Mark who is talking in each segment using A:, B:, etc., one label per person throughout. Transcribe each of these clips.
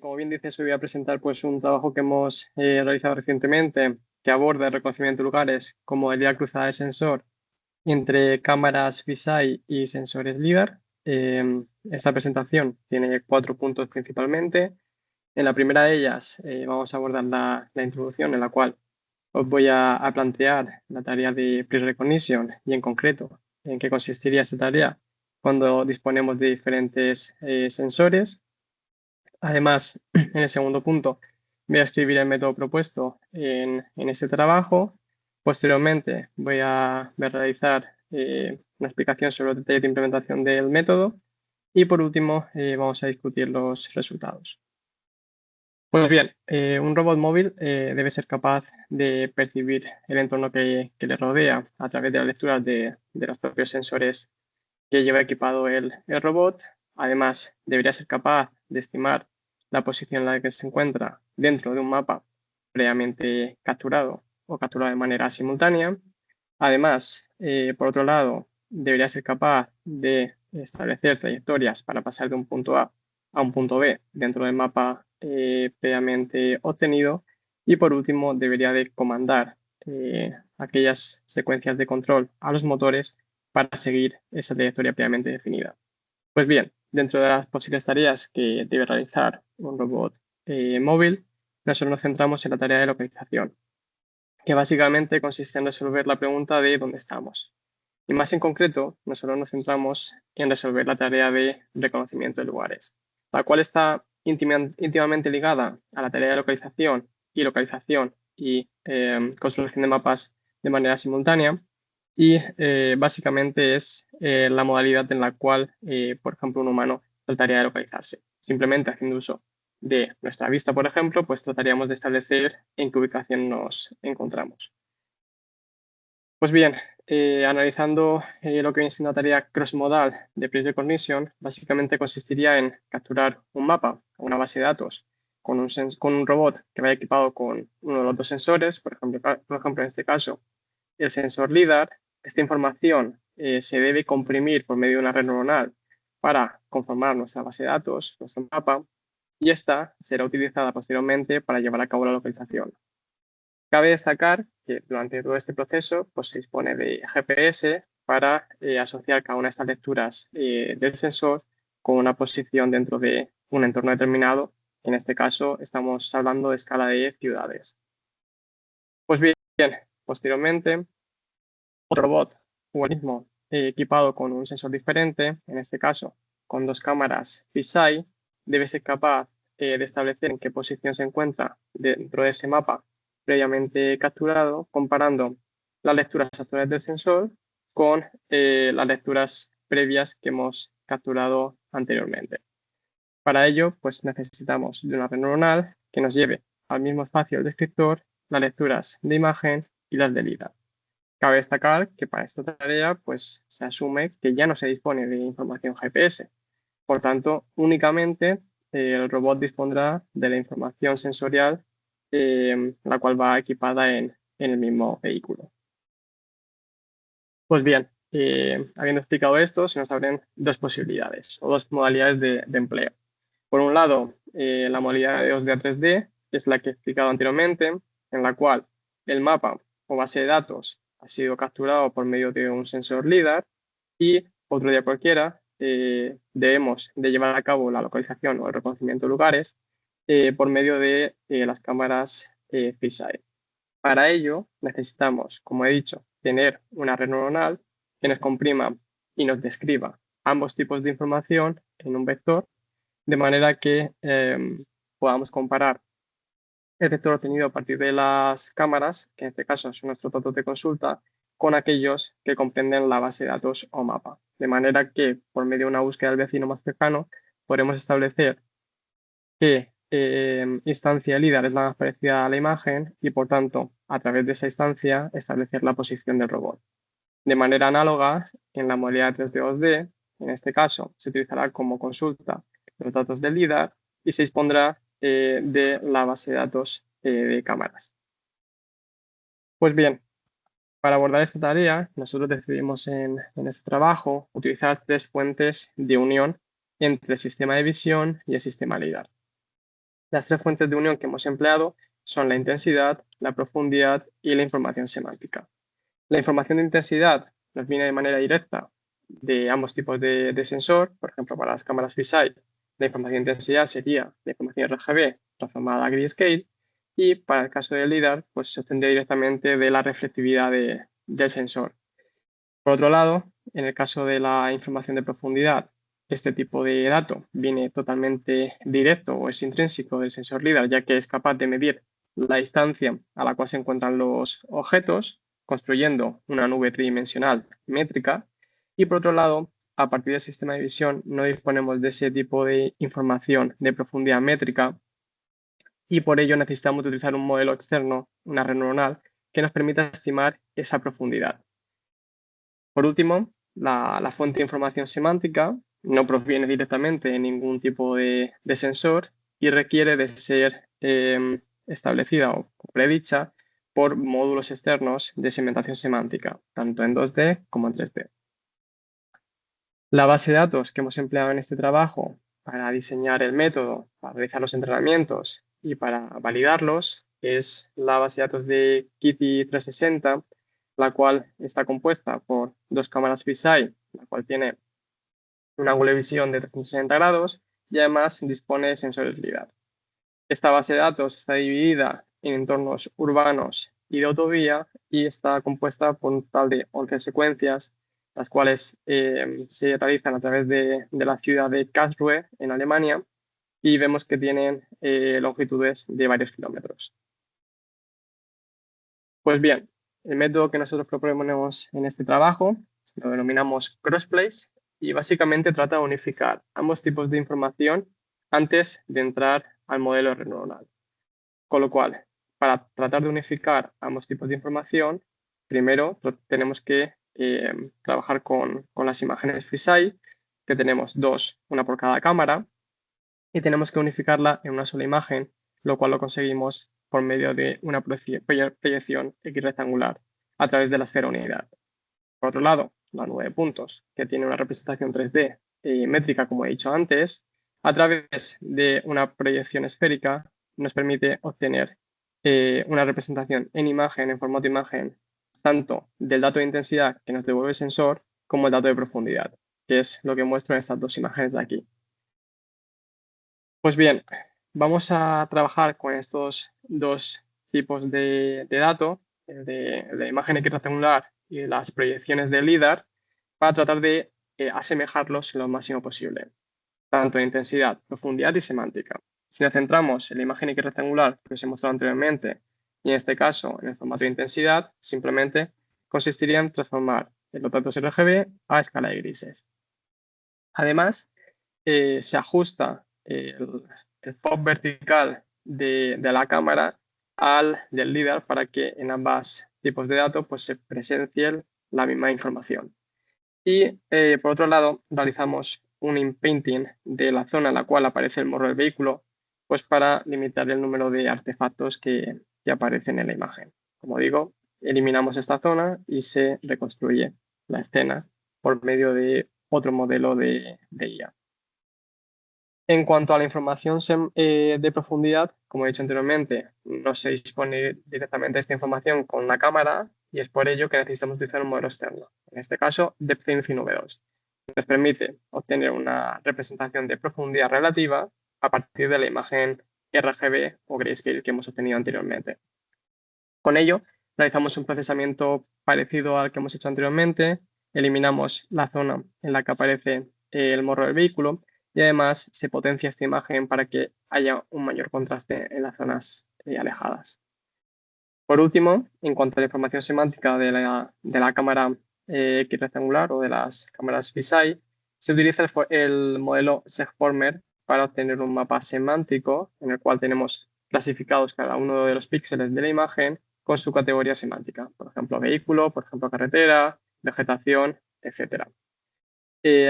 A: Como bien dices, hoy voy a presentar pues, un trabajo que hemos realizado recientemente que aborda el reconocimiento de lugares como modalidad cruzada de sensor entre cámaras fisheye y sensores LiDAR. Esta presentación tiene 4 puntos principalmente. En la primera de ellas vamos a abordar la introducción, en la cual os voy a plantear la tarea de pre-recognition y en concreto en qué consistiría esta tarea cuando disponemos de diferentes sensores. Además, en el segundo punto, voy a escribir el método propuesto en este trabajo. Posteriormente, voy a realizar una explicación sobre los detalles de implementación del método. Y por último, vamos a discutir los resultados. Pues bien, un robot móvil debe ser capaz de percibir el entorno que le rodea a través de las lecturas de los propios sensores que lleva equipado el robot. Además, debería ser capaz de estimar la posición en la que se encuentra dentro de un mapa previamente capturado o capturado de manera simultánea. Además, por otro lado, debería ser capaz de establecer trayectorias para pasar de un punto A un punto B dentro del mapa previamente obtenido. Y por último, debería de comandar aquellas secuencias de control a los motores para seguir esa trayectoria previamente definida. Pues bien, dentro de las posibles tareas que debe realizar un robot móvil, nosotros nos centramos en la tarea de localización, que básicamente consiste en resolver la pregunta de dónde estamos. Y más en concreto, nosotros nos centramos en resolver la tarea de reconocimiento de lugares, la cual está íntimamente ligada a la tarea de localización y construcción de mapas de manera simultánea. Y básicamente es la modalidad en la cual, por ejemplo, un humano trataría de localizarse. Simplemente haciendo uso de nuestra vista, por ejemplo, pues trataríamos de establecer en qué ubicación nos encontramos. Pues bien, analizando lo que viene siendo la tarea crossmodal de pre-recognition, básicamente consistiría en capturar un mapa o una base de datos con un robot que vaya equipado con uno de los dos sensores, por ejemplo en este caso el sensor LiDAR. Esta información se debe comprimir por medio de una red neuronal para conformar nuestra base de datos, nuestro mapa, y esta será utilizada posteriormente para llevar a cabo la localización. Cabe destacar que durante todo este proceso pues, se dispone de GPS para asociar cada una de estas lecturas del sensor con una posición dentro de un entorno determinado. En este caso estamos hablando de escala de ciudades. Pues bien, posteriormente, otro robot o organismo equipado con un sensor diferente, en este caso con dos cámaras fisheye, debe ser capaz de establecer en qué posición se encuentra dentro de ese mapa previamente capturado, comparando las lecturas actuales del sensor con las lecturas previas que hemos capturado anteriormente. Para ello, pues necesitamos de una red neuronal que nos lleve al mismo espacio del descriptor las lecturas de imagen y las de LiDAR. Cabe destacar que para esta tarea pues, se asume que ya no se dispone de información GPS. Por tanto, únicamente el robot dispondrá de la información sensorial, la cual va equipada en el mismo vehículo. Pues bien, habiendo explicado esto, se nos abren dos posibilidades o dos modalidades de empleo. Por un lado, la modalidad de 2D a 3D, que es la que he explicado anteriormente, en la cual el mapa o base de datos ha sido capturado por medio de un sensor LiDAR y otro día cualquiera debemos de llevar a cabo la localización o el reconocimiento de lugares por medio de las cámaras fisheye. Para ello necesitamos, como he dicho, tener una red neuronal que nos comprima y nos describa ambos tipos de información en un vector, de manera que podamos comparar el vector obtenido a partir de las cámaras, que en este caso son nuestros datos de consulta, con aquellos que comprenden la base de datos o mapa. De manera que, por medio de una búsqueda del vecino más cercano, podremos establecer qué instancia LiDAR es la más parecida a la imagen y, por tanto, a través de esa instancia, establecer la posición del robot. De manera análoga, en la modalidad 3D-2D, en este caso, se utilizará como consulta los datos del LiDAR y se dispondrá de la base de datos de cámaras. Pues bien, para abordar esta tarea, nosotros decidimos en este trabajo utilizar tres fuentes de unión entre el sistema de visión y el sistema LiDAR. Las tres fuentes de unión que hemos empleado son la intensidad, la profundidad y la información semántica. La información de intensidad nos viene de manera directa de ambos tipos de sensor. Por ejemplo, para las cámaras fisheye, la información de intensidad sería la información RGB transformada a grayscale, y para el caso del LiDAR, pues se obtendría directamente de la reflectividad del sensor. Por otro lado, en el caso de la información de profundidad, este tipo de dato viene totalmente directo o es intrínseco del sensor LiDAR, ya que es capaz de medir la distancia a la cual se encuentran los objetos, construyendo una nube tridimensional métrica. Y por otro lado, a partir del sistema de visión, no disponemos de ese tipo de información de profundidad métrica, y por ello necesitamos utilizar un modelo externo, una red neuronal, que nos permita estimar esa profundidad. Por último, la fuente de información semántica no proviene directamente de ningún tipo de sensor y requiere de ser establecida o predicha por módulos externos de segmentación semántica, tanto en 2D como en 3D. La base de datos que hemos empleado en este trabajo para diseñar el método, para realizar los entrenamientos y para validarlos es la base de datos de Kitty 360, la cual está compuesta por dos cámaras fisheye, la cual tiene un ángulo de visión de 360 grados y además dispone de sensores LiDAR. Esta base de datos está dividida en entornos urbanos y de autovía y está compuesta por un total de 11 secuencias, las cuales se realizan a través de la ciudad de Karlsruhe, en Alemania, y vemos que tienen longitudes de varios kilómetros. Pues bien, el método que nosotros proponemos en este trabajo lo denominamos Crossplace y básicamente trata de unificar ambos tipos de información antes de entrar al modelo neuronal. Con lo cual, para tratar de unificar ambos tipos de información, primero tenemos que trabajar con las imágenes fisheye, que tenemos dos, una por cada cámara, y tenemos que unificarla en una sola imagen, lo cual lo conseguimos por medio de una proyección X rectangular a través de la esfera unidad. Por otro lado, la nube de puntos, que tiene una representación 3D métrica, como he dicho antes, a través de una proyección esférica nos permite obtener una representación en imagen, en formato imagen, tanto del dato de intensidad que nos devuelve el sensor como el dato de profundidad, que es lo que muestro en estas dos imágenes de aquí. Pues bien, vamos a trabajar con estos dos tipos de datos, el de la imagen X rectangular y las proyecciones de LiDAR, para tratar de asemejarlos lo máximo posible, tanto en intensidad, profundidad y semántica. Si nos centramos en la imagen X rectangular que os he mostrado anteriormente, y en este caso en el formato de intensidad, simplemente consistiría en transformar los datos RGB a escala de grises. Además, se ajusta el pop vertical de la cámara al del LiDAR para que en ambos tipos de datos pues, se presencie la misma información. Y por otro lado, realizamos un inpainting de la zona en la cual aparece el morro del vehículo, pues para limitar el número de artefactos que aparecen en la imagen. Como digo, eliminamos esta zona y se reconstruye la escena por medio de otro modelo de IA. En cuanto a la información de profundidad, como he dicho anteriormente, no se dispone directamente de esta información con una cámara y es por ello que necesitamos utilizar un modelo externo. En este caso, DeepThinking V2. Nos permite obtener una representación de profundidad relativa a partir de la imagen RGB o grayscale que hemos obtenido anteriormente. Con ello, realizamos un procesamiento parecido al que hemos hecho anteriormente, eliminamos la zona en la que aparece el morro del vehículo y además se potencia esta imagen para que haya un mayor contraste en las zonas alejadas. Por último, en cuanto a la información semántica de la cámara X rectangular o de las cámaras fisheye, se utiliza el modelo Segformer para obtener un mapa semántico en el cual tenemos clasificados cada uno de los píxeles de la imagen con su categoría semántica, por ejemplo vehículo, por ejemplo carretera, vegetación, etc.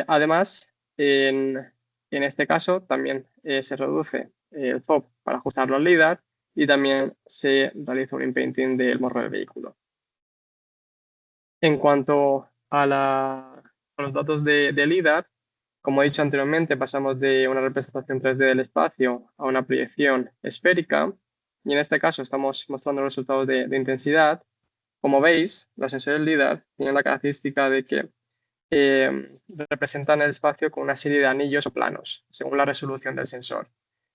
A: Además, en este caso también se reduce el FOB para ajustar los LiDAR y también se realiza un inpainting del morro del vehículo. En cuanto a los datos de LiDAR, Como he dicho anteriormente, pasamos de una representación 3D del espacio a una proyección esférica y en este caso estamos mostrando los resultados de intensidad. Como veis, los sensores LiDAR tienen la característica de que representan el espacio con una serie de anillos o planos, según la resolución del sensor.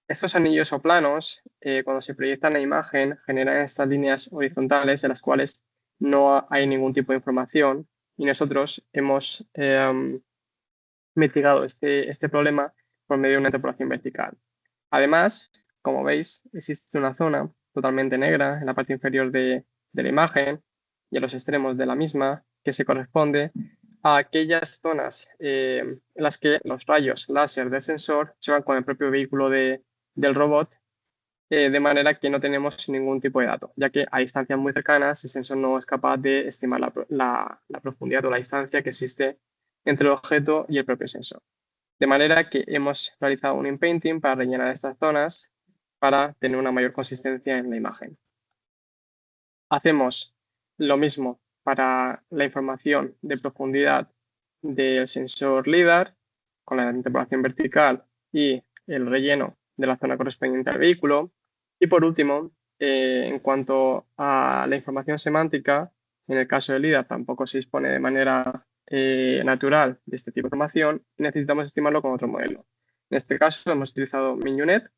A: Estos anillos o planos, cuando se proyectan la imagen, generan estas líneas horizontales en las cuales no hay ningún tipo de información y nosotros hemos mitigado este problema por medio de una interpolación vertical. Además, como veis, existe una zona totalmente negra en la parte inferior de la imagen y a los extremos de la misma que se corresponde a aquellas zonas en las que los rayos láser del sensor chocan con el propio vehículo del robot, de manera que no tenemos ningún tipo de dato, ya que a distancias muy cercanas el sensor no es capaz de estimar la profundidad o la distancia que existe entre el objeto y el propio sensor. De manera que hemos realizado un inpainting para rellenar estas zonas para tener una mayor consistencia en la imagen. Hacemos lo mismo para la información de profundidad del sensor LiDAR con la interpolación vertical y el relleno de la zona correspondiente al vehículo. Y por último, en cuanto a la información semántica, en el caso del LiDAR tampoco se dispone de manera natural de este tipo de información y necesitamos estimarlo con otro modelo. En este caso hemos utilizado Mignonette,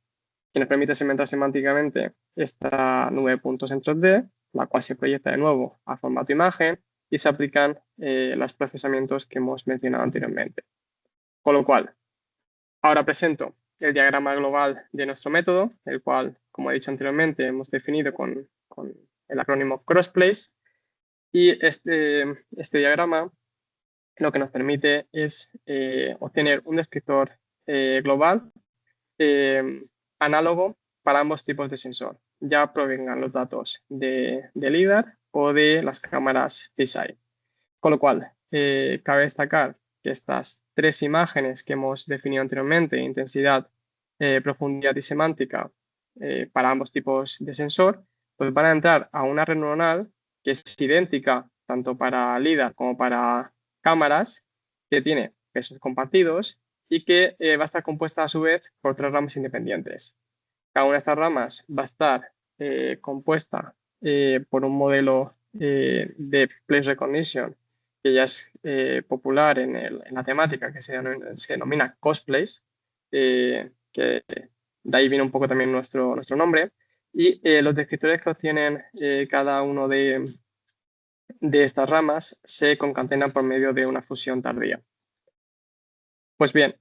A: que nos permite segmentar semánticamente esta nube de puntos en 3D, la cual se proyecta de nuevo a formato imagen y se aplican los procesamientos que hemos mencionado anteriormente. Con lo cual, ahora presento el diagrama global de nuestro método, el cual, como he dicho anteriormente, hemos definido con el acrónimo CrossPlace. Y este diagrama lo que nos permite es obtener un descriptor global análogo para ambos tipos de sensor, ya provengan los datos de LiDAR o de las cámaras fisheye. Con lo cual, cabe destacar que estas tres imágenes que hemos definido anteriormente, intensidad, profundidad y semántica, para ambos tipos de sensor, pues van a entrar a una red neuronal que es idéntica tanto para LiDAR como para cámaras, que tiene pesos compartidos y que va a estar compuesta a su vez por tres ramas independientes. Cada una de estas ramas va a estar compuesta por un modelo de place recognition que ya es popular en la temática, que se denomina cosplays, que de ahí viene un poco también nuestro nombre. Y los descriptores que obtienen cada uno de estas ramas se concatenan por medio de una fusión tardía. Pues bien,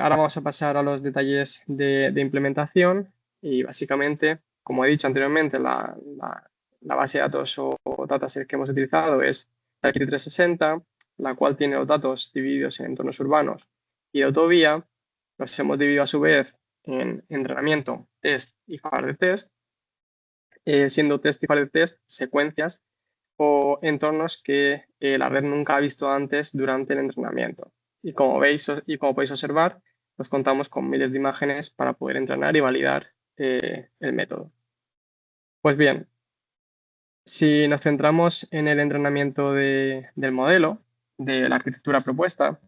A: ahora vamos a pasar a los detalles de implementación y básicamente, como he dicho anteriormente, la base de datos o dataset que hemos utilizado es la Architect 360, la cual tiene los datos divididos en entornos urbanos y de autovía. Los hemos dividido a su vez en entrenamiento, test y fase de test, siendo test y fase de test secuencias o entornos que la red nunca ha visto antes durante el entrenamiento. Y como veis y como podéis observar, pues contamos con miles de imágenes para poder entrenar y validar el método. Pues bien, si nos centramos en el entrenamiento del modelo, de la arquitectura propuesta,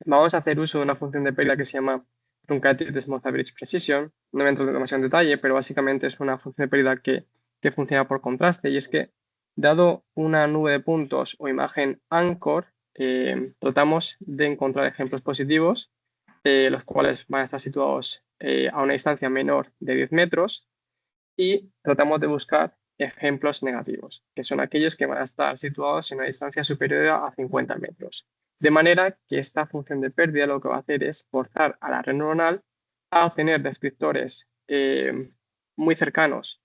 A: vamos a hacer uso de una función de pérdida que se llama Truncated Smooth Average Precision. No me entro demasiado en detalle, pero básicamente es una función de pérdida que funciona por contraste, y es que, dado una nube de puntos o imagen anchor, tratamos de encontrar ejemplos positivos, los cuales van a estar situados a una distancia menor de 10 metros, y tratamos de buscar ejemplos negativos, que son aquellos que van a estar situados en una distancia superior a 50 metros. De manera que esta función de pérdida lo que va a hacer es forzar a la red neuronal a obtener descriptores muy cercanos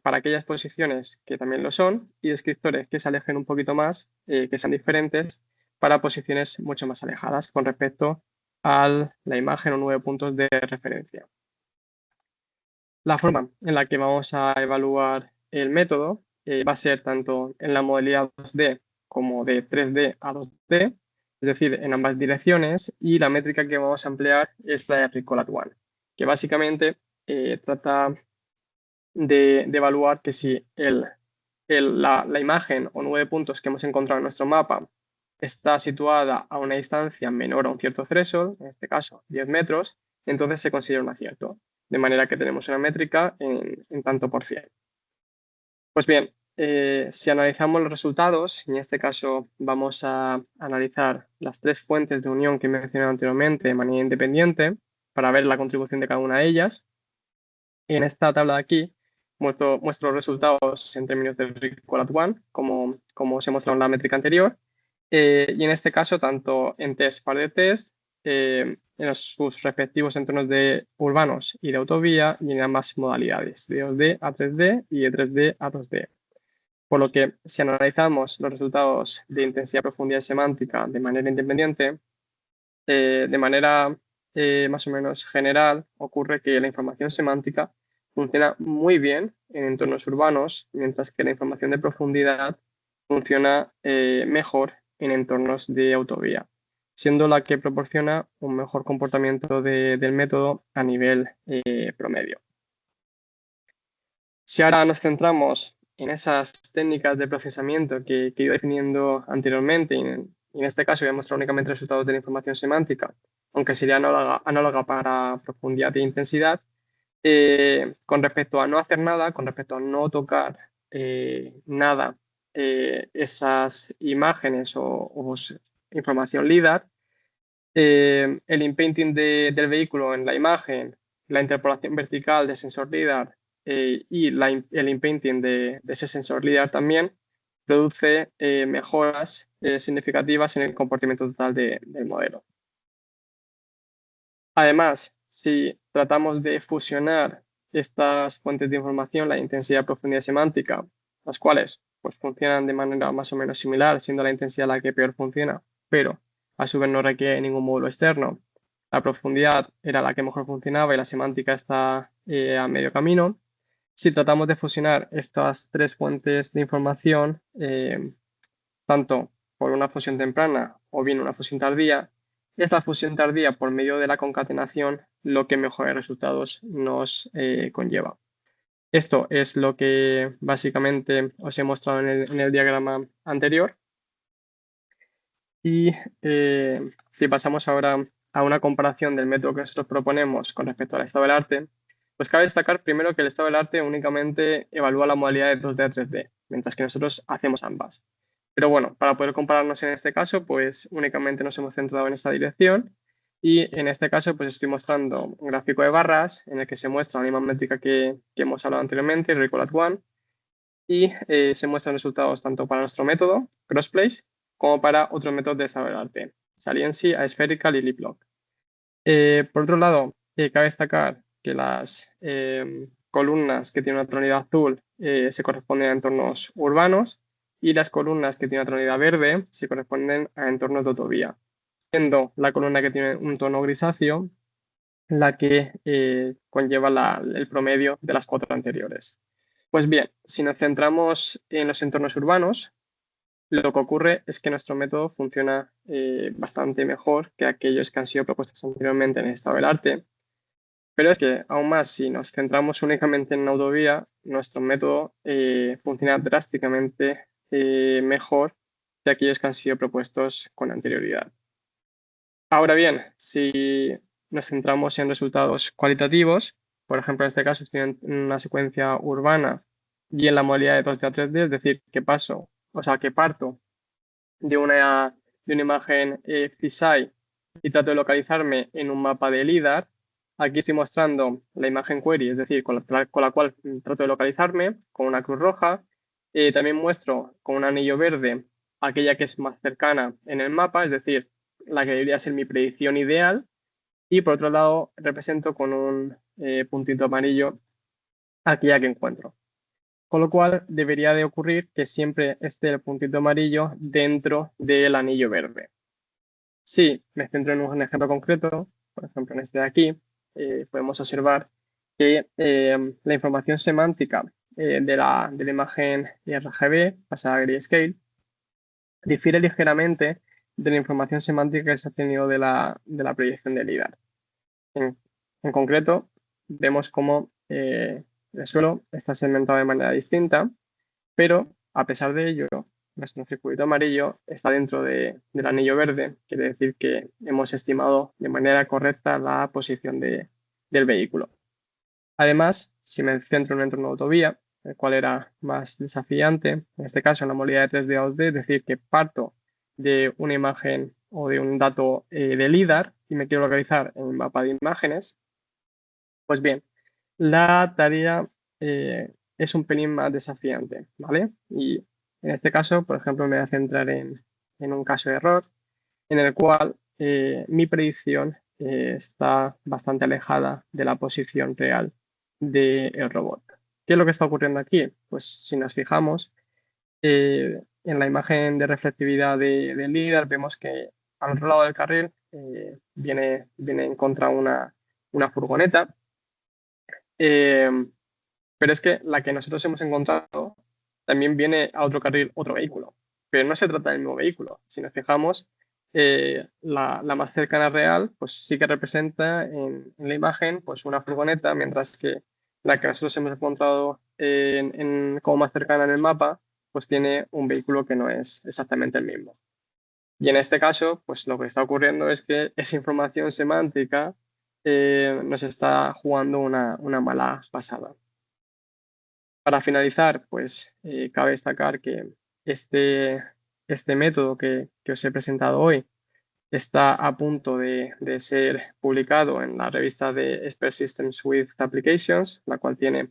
A: para aquellas posiciones que también lo son, y descriptores que se alejen un poquito más, que sean diferentes, para posiciones mucho más alejadas con respecto a la imagen o 9 puntos de referencia. La forma en la que vamos a evaluar el método va a ser tanto en la modalidad 2D como de 3D a 2D, es decir, en ambas direcciones, y la métrica que vamos a emplear es la de Recolat1, que básicamente trata de evaluar que si la imagen o 9 puntos que hemos encontrado en nuestro mapa está situada a una distancia menor a un cierto threshold, en este caso 10 metros, entonces se considera un acierto. De manera que tenemos una métrica en tanto por cien. Pues bien, si analizamos los resultados, en este caso vamos a analizar las tres fuentes de unión que he mencionado anteriormente de manera independiente para ver la contribución de cada una de ellas. En esta tabla de aquí muestro los resultados en términos de recall at one, como os he mostrado en la métrica anterior. Y en este caso, tanto en test par de test, en sus respectivos entornos de urbanos y de autovía, y en ambas modalidades, de 2D a 3D y de 3D a 2D. Por lo que, si analizamos los resultados de intensidad, profundidad y semántica de manera independiente, de manera más o menos general, ocurre que la información semántica funciona muy bien en entornos urbanos, mientras que la información de profundidad funciona mejor en entornos de autovía, siendo la que proporciona un mejor comportamiento del método a nivel promedio. Si ahora nos centramos en esas técnicas de procesamiento que he ido definiendo anteriormente, y en este caso voy a mostrar únicamente resultados de la información semántica, aunque sería análoga para profundidad e intensidad, con respecto a no hacer nada, con respecto a no tocar nada esas imágenes o información LiDAR, el inpainting del vehículo en la imagen, la interpolación vertical del sensor LiDAR y el inpainting de ese sensor LiDAR también produce mejoras significativas en el comportamiento total del modelo. Además, si tratamos de fusionar estas fuentes de información, la intensidad, profundidad semántica, las cuales pues, funcionan de manera más o menos similar, siendo la intensidad la que peor funciona, pero a su vez no requiere ningún módulo externo. La profundidad era la que mejor funcionaba y la semántica está a medio camino. Si tratamos de fusionar estas tres fuentes de información, tanto por una fusión temprana o bien una fusión tardía, es la fusión tardía por medio de la concatenación lo que mejores resultados nos conlleva. Esto es lo que básicamente os he mostrado en el diagrama anterior. Y si pasamos ahora a una comparación del método que nosotros proponemos con respecto al estado del arte, pues cabe destacar primero que el estado del arte únicamente evalúa la modalidad de 2D a 3D, mientras que nosotros hacemos ambas. Pero bueno, para poder compararnos en este caso, pues únicamente nos hemos centrado en esta dirección y en este caso pues estoy mostrando un gráfico de barras en el que se muestra la misma métrica que hemos hablado anteriormente, el recall at one, y se muestran resultados tanto para nuestro método, Crossplace, como para otros métodos de estado del arte, Saliency, Aspherical y LeapLog. Por otro lado, cabe destacar que las columnas que tienen una tonalidad azul se corresponden a entornos urbanos y las columnas que tienen una tonalidad verde se corresponden a entornos de autovía, siendo la columna que tiene un tono grisáceo la que conlleva el promedio de las cuatro anteriores. Pues bien, si nos centramos en los entornos urbanos, lo que ocurre es que nuestro método funciona bastante mejor que aquellos que han sido propuestos anteriormente en el estado del arte. Pero es que, aún más, si nos centramos únicamente en autovía, nuestro método funciona drásticamente mejor que aquellos que han sido propuestos con anterioridad. Ahora bien, si nos centramos en resultados cualitativos, por ejemplo, en este caso estoy en una secuencia urbana y en la modalidad de 2D a 3D, es decir, que parto de una imagen fisheye y trato de localizarme en un mapa de LiDAR. Aquí estoy mostrando la imagen query, es decir, con la cual trato de localizarme con una cruz roja. También muestro con un anillo verde aquella que es más cercana en el mapa, es decir, la que debería ser mi predicción ideal. Y por otro lado, represento con un puntito amarillo aquella que encuentro. Con lo cual, debería de ocurrir que siempre esté el puntito amarillo dentro del anillo verde. Si me centro en un ejemplo concreto, por ejemplo en este de aquí, podemos observar que la información semántica de la imagen RGB, pasada a grayscale, difiere ligeramente de la información semántica que se ha obtenido de la proyección de LiDAR. En concreto, vemos cómo el suelo está segmentado de manera distinta, pero a pesar de ello, nuestro circuito amarillo está dentro del anillo verde. Quiere decir que hemos estimado de manera correcta la posición del vehículo. Además, si me centro en un entorno de autovía, el cual era más desafiante, en este caso en la modalidad de 3D a 2D, es decir, que parto de una imagen o de un dato de LiDAR y me quiero localizar en un mapa de imágenes, pues bien, la tarea es un pelín más desafiante, ¿vale? Y en este caso, por ejemplo, me voy a centrar en un caso de error en el cual mi predicción está bastante alejada de la posición real del robot. ¿Qué es lo que está ocurriendo aquí? Pues si nos fijamos, en la imagen de reflectividad del LiDAR vemos que al otro lado del carril viene en contra una furgoneta, eh, pero es que la que nosotros hemos encontrado también viene a otro carril otro vehículo, pero no se trata del mismo vehículo. Si nos fijamos, la más cercana real, pues sí que representa en la imagen pues una furgoneta, mientras que la que nosotros hemos encontrado como más cercana en el mapa, pues tiene un vehículo que no es exactamente el mismo. Y en este caso, pues lo que está ocurriendo es que esa información semántica nos está jugando una mala pasada. Para finalizar, pues cabe destacar que este, este método que os he presentado hoy está a punto de ser publicado en la revista de Expert Systems with Applications, la cual tiene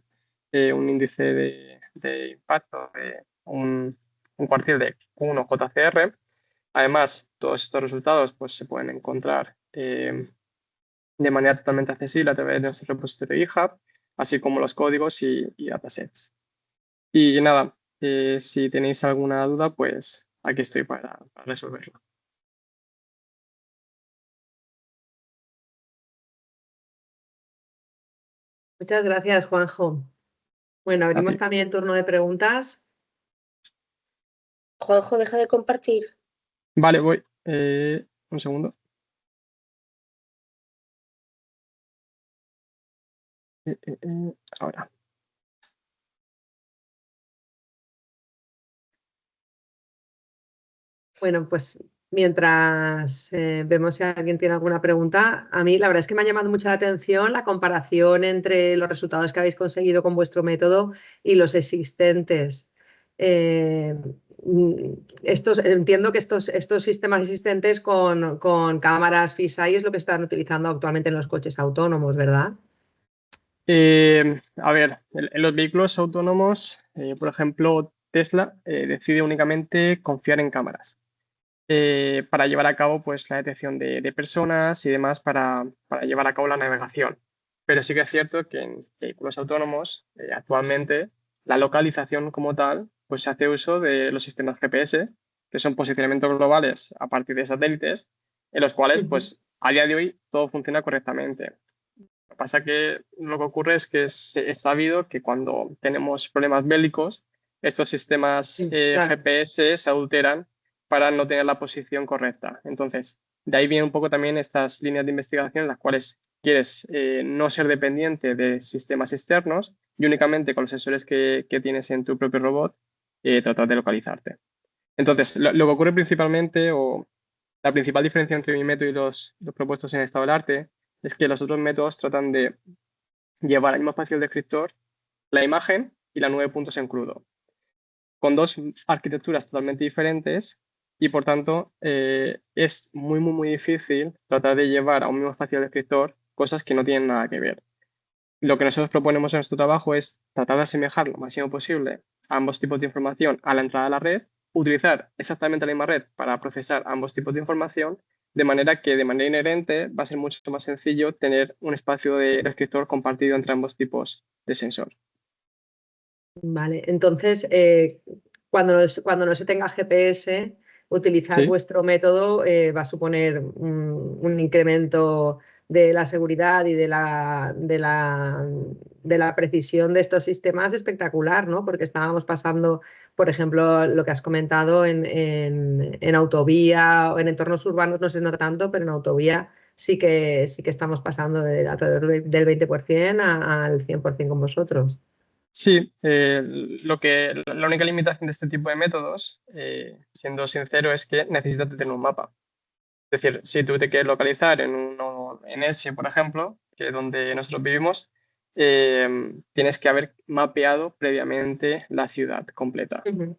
A: un índice de impacto de un cuartil de 1 JCR. Además, todos estos resultados pues, se pueden encontrar de manera totalmente accesible a través de nuestro repositorio GitHub, así como los códigos y datasets. Y nada, si tenéis alguna duda, pues aquí estoy para resolverla.
B: Muchas gracias, Juanjo. Bueno, abrimos también turno de preguntas.
C: Juanjo, deja de compartir.
A: Vale, voy. Un segundo. Ahora.
B: Bueno, pues mientras vemos si alguien tiene alguna pregunta, a mí la verdad es que me ha llamado mucho la atención la comparación entre los resultados que habéis conseguido con vuestro método y los existentes. Entiendo que estos sistemas existentes con cámaras fisheye es lo que están utilizando actualmente en los coches autónomos, ¿verdad?
A: A ver, en los vehículos autónomos, por ejemplo, Tesla decide únicamente confiar en cámaras para llevar a cabo pues, la detección de personas y demás para llevar a cabo la navegación. Pero sí que es cierto que en vehículos autónomos actualmente la localización como tal pues se hace uso de los sistemas GPS, que son posicionamientos globales a partir de satélites, en los cuales pues a día de hoy todo funciona correctamente. Lo que pasa que lo que ocurre es que es sabido que cuando tenemos problemas bélicos, estos sistemas
B: claro.
A: GPS se adulteran para no tener la posición correcta. Entonces, de ahí viene un poco también estas líneas de investigación en las cuales quieres no ser dependiente de sistemas externos y únicamente con los sensores que tienes en tu propio robot tratar de localizarte. Entonces, lo que ocurre principalmente, o la principal diferencia entre mi método y los propuestos en estado del arte, es que los otros métodos tratan de llevar al mismo espacio del descriptor la imagen y la nube de puntos en crudo, con dos arquitecturas totalmente diferentes y por tanto es muy difícil tratar de llevar a un mismo espacio del descriptor cosas que no tienen nada que ver. Lo que nosotros proponemos en nuestro trabajo es tratar de asemejar lo máximo posible a ambos tipos de información a la entrada a la red, utilizar exactamente la misma red para procesar ambos tipos de información, de manera que de manera inherente va a ser mucho más sencillo tener un espacio de descriptor compartido entre ambos tipos de sensor.
B: Vale, entonces cuando no se tenga GPS, utilizar
A: ¿Sí?
B: vuestro método va a suponer un incremento de la seguridad y de la precisión de estos sistemas espectacular, ¿no? Porque estábamos pasando, por ejemplo, lo que has comentado en autovía o en entornos urbanos no se nota tanto, pero en autovía sí que estamos pasando de alrededor del 20% al 100% con vosotros.
A: Sí, la única limitación de este tipo de métodos, siendo sincero, es que necesitas tener un mapa. Es decir, si tú te quieres localizar en Elche, por ejemplo, que es donde nosotros vivimos, tienes que haber mapeado previamente la ciudad completa.
B: Ujú.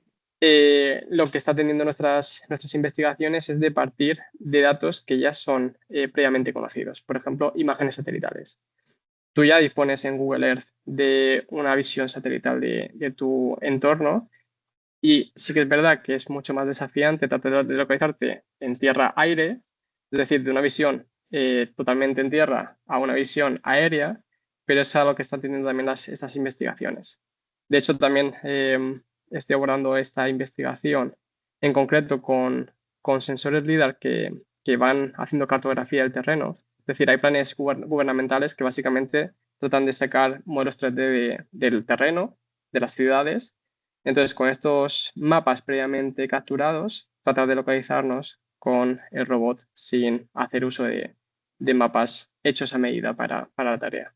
A: Lo que está teniendo nuestras investigaciones es de partir de datos que ya son previamente conocidos. Por ejemplo, imágenes satelitales. Tú ya dispones en Google Earth de una visión satelital de tu entorno y sí que es verdad que es mucho más desafiante tratar de localizarte en tierra-aire, es decir, de una visión totalmente en tierra a una visión aérea, pero es algo que están teniendo también estas investigaciones. De hecho, también estoy abordando esta investigación en concreto con sensores LIDAR que van haciendo cartografía del terreno. Es decir, hay planes gubernamentales que básicamente tratan de sacar modelos 3D del terreno, de las ciudades. Entonces, con estos mapas previamente capturados, tratar de localizarnos con el robot sin hacer uso de mapas hechos a medida para la tarea.